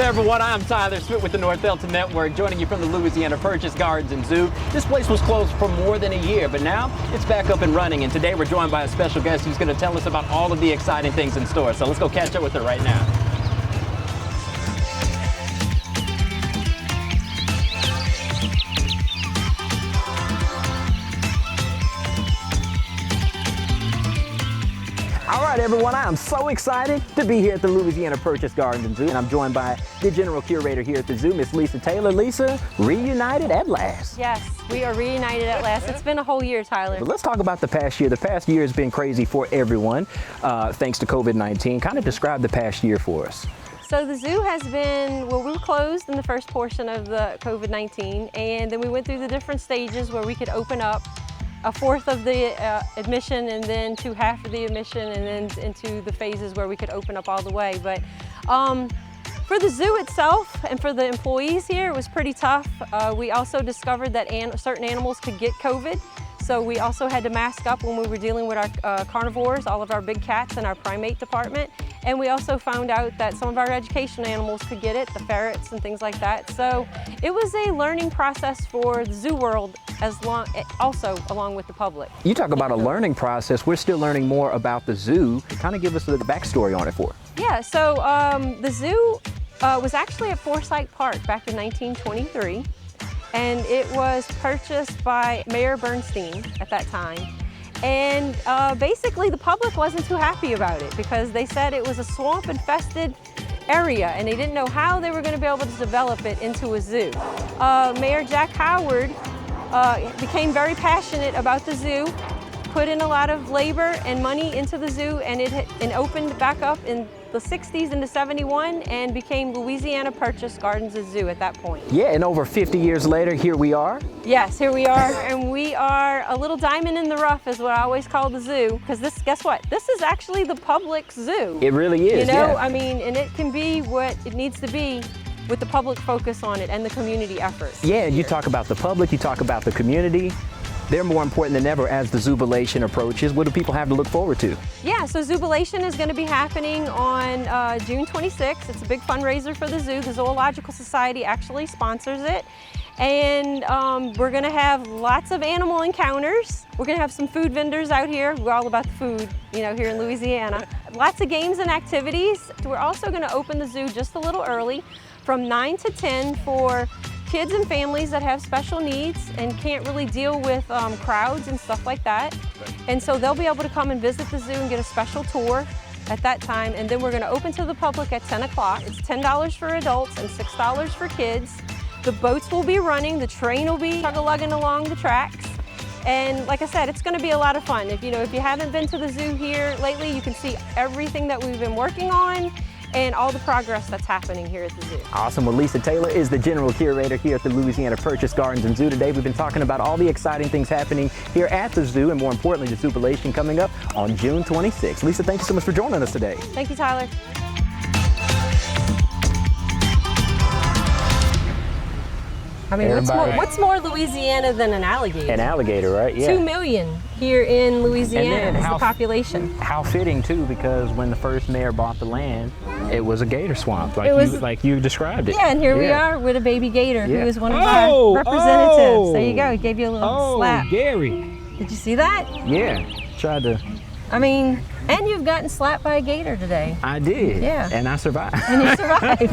everyone, I'm Tyler Smith with the North Delta Network, joining you from the Louisiana Purchase Gardens and Zoo. This place was closed for more than a year, but now it's back up and running, and today we're joined by a special guest who's going to tell us about all of the exciting things in store. So let's go catch up with her right now. All right, everyone, I am so excited to be here at the Louisiana Purchase Gardens and Zoo, and I'm joined by the general curator here at the zoo, Miss Lisa Taylor. Lisa, reunited at last. Yes, we are reunited at last. It's been a whole year, Tyler. But let's talk about the past year. The past year has been crazy for everyone, thanks to COVID-19. Kind of describe the past year for us. So the zoo has been, well, we were closed in the first portion of the COVID-19, and then we went through the different stages where we could open up a fourth of the admission, and then to half of the admission, and then into the phases where we could open up all the way. But for the zoo itself and for the employees here, it was pretty tough. We also discovered that certain animals could get COVID. So we also had to mask up when we were dealing with our carnivores, all of our big cats in our primate department. And we also found out that some of our education animals could get it, the ferrets and things like that. So it was a learning process for the zoo world, also along with the public. You talk about a learning process. We're still learning more about the zoo. Kind of give us the backstory on it for us. Yeah, so the zoo was actually at Forsyth Park back in 1923. And it was purchased by Mayor Bernstein at that time. And basically the public wasn't too happy about it because they said it was a swamp infested area and they didn't know how they were going to be able to develop it into a zoo. Mayor Jack Howard became very passionate about the zoo, put in a lot of labor and money into the zoo, and it opened back up in the 60s into 71 and became Louisiana Purchase Gardens and Zoo at that point. Yeah, and over 50 years later, here we are. Yes, here we are, and we are a little diamond in the rough is what I always call the zoo, because this, guess what? This is actually the public zoo. It really is, You know, yeah. I mean, and it can be what it needs to be with the public focus on it and the community efforts. Yeah, and you talk about the public, you talk about the community. They're more important than ever as the Zubilation approaches. What do people have to look forward to? Yeah, so Zubilation is going to be happening on June 26th. It's a big fundraiser for the zoo. The Zoological Society actually sponsors it. And we're going to have lots of animal encounters. We're going to have some food vendors out here. We're all about the food, you know, here in Louisiana. Lots of games and activities. We're also going to open the zoo just a little early from 9 to 10 for kids and families that have special needs and can't really deal with crowds and stuff like that. And so they'll be able to come and visit the zoo and get a special tour at that time. And then we're going to open to the public at 10 o'clock. It's $10 for adults and $6 for kids. The boats will be running, the train will be chug-a-lugging along the tracks. And like I said, it's going to be a lot of fun. If you haven't been to the zoo here lately, you can see everything that we've been working on and all the progress that's happening here at the zoo. Awesome. Well, Lisa Taylor is the general curator here at the Louisiana Purchase Gardens and Zoo. Today we've been talking about all the exciting things happening here at the zoo, and more importantly, the Zubilation coming up on June 26th. Lisa, thank you so much for joining us today. Thank you, Tyler. I mean, what's more Louisiana than an alligator? An alligator, right? Yeah. 2 million here in Louisiana is the population. How fitting too, because when the first mayor bought the land, it was a gator swamp, like you described it. Yeah, and here we are with a baby gator who is one of our representatives. There you go. He gave you a little slap. Gary. Did you see that? Yeah. Tried to. I mean, and you've gotten slapped by a gator today. I did. Yeah. And I survived. And you survived.